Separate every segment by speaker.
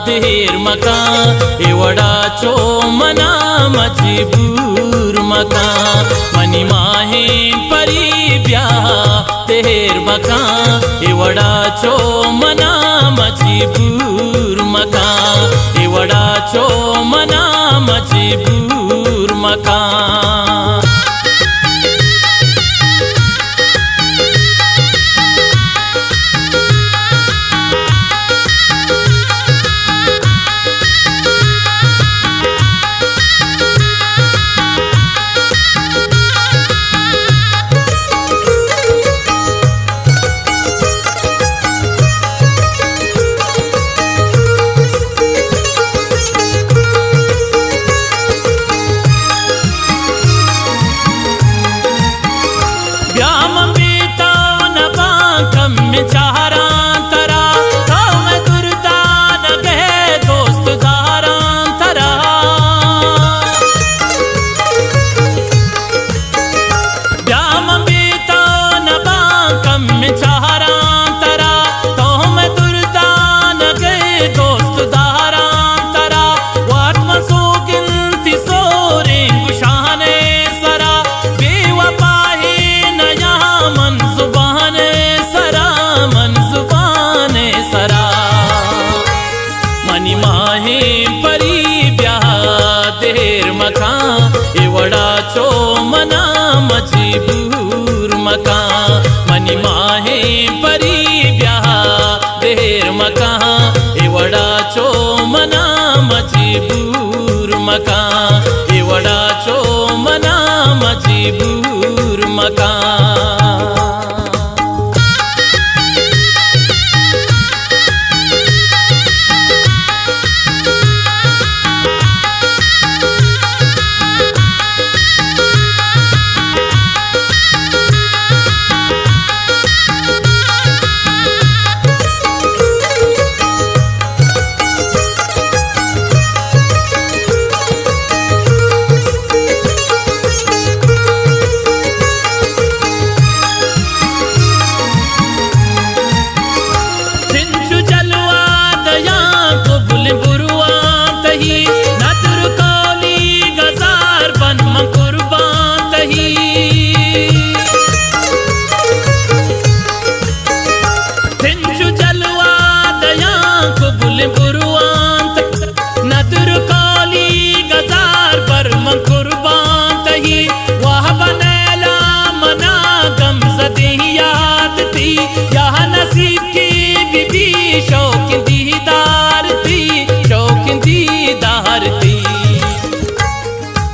Speaker 1: देर मका एवढाचो मना मजबूर मका मनी माहे परी ब्याह तेर मका एवढाचो मना मजबूर मका एवढाचो मना मजबूर मका चारा तरा तो मैं दुर्दा न कहे दोस्त जारा तरा ब्याम बीता न बाकम में चारा तरा तो मैं दुर्दा न कहे दोस्त जारा तरा वात्म सो गिनती सोरे गुशाने सरा बेवफाही न यहाँ मन जुबाने सरा मनी माहे परी ब्याह देर मका एवढाचो मना मजबूर मका मनी माहे परी ब्याह देर मका एवढाचो मना मजबूर मका एवढाचो मना मजबूर मका शौक दीदार थी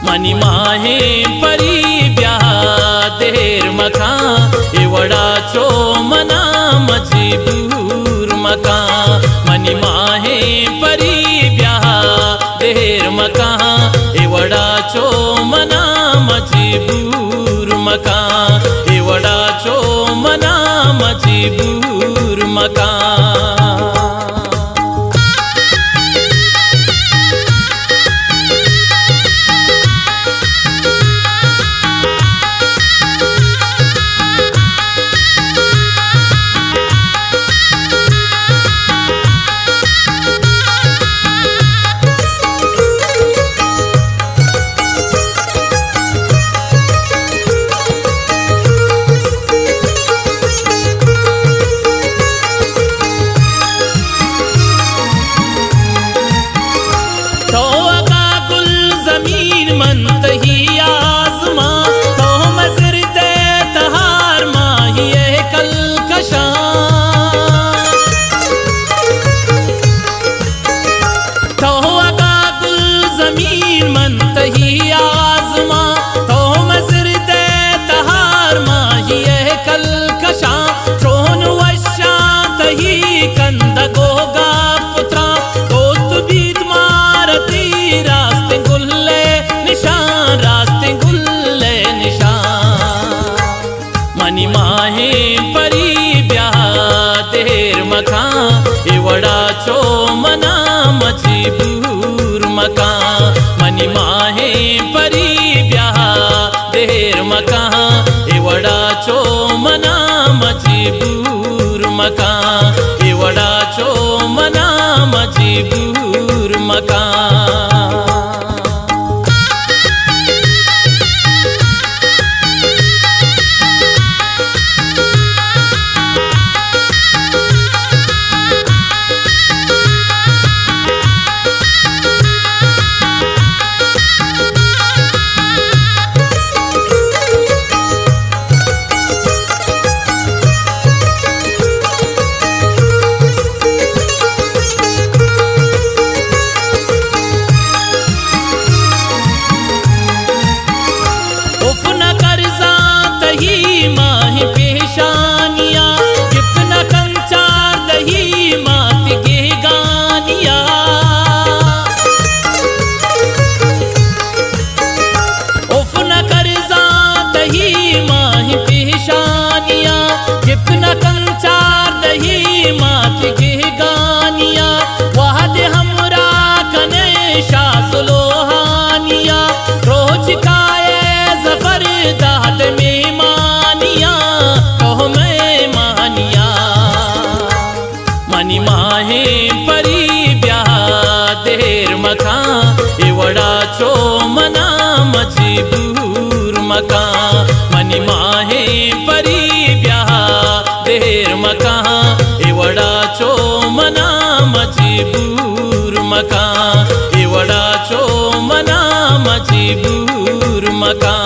Speaker 1: मनी माहे परी ब्याह देर मका एवढाचो मना मजबूर मका मनी माहे परी ब्याह देर मका एवढाचो मना मजबूर मका एवढाचो मना मजबूर मका मंत ही आसमा तो मजर दे तहार माही कल कशा तो अगा गुल जमीन मंत ही आसमा तो मजर दे तहार माही कल कशा चोन वशा तही कंद गोगा पुत्रा दोस्त बीत मारती रास्ते गुल्ले रास्ते गुल्ले निशान मनी माहे परी ब्याह देर मका एवढाचो मना मजबूर मका मनी माहे परी ब्याह देर मका एवढाचो मना मजबूर मका एवढाचो मना मजबूर एवढाचो मना मजबूर मका